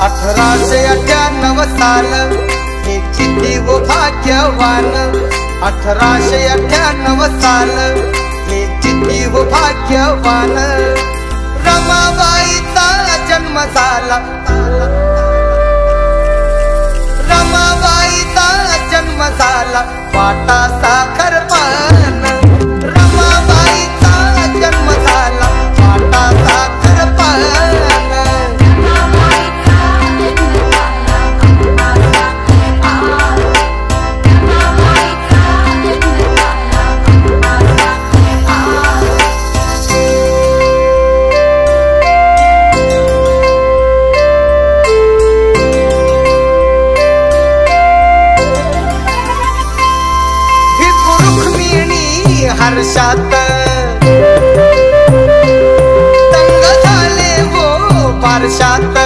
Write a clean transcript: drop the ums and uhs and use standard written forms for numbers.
1898 साल हे किती वो भाग्यवान। 1898 साल हे किती वो भाग्यवान। रमाबाईचा जन्म झाला, रमाबाईचा जन्म झाला वाटा साखर पान। रमाबाईचा जन्म झाला वाटा साखर पान। हर्षात दंग झाले वो पारशात।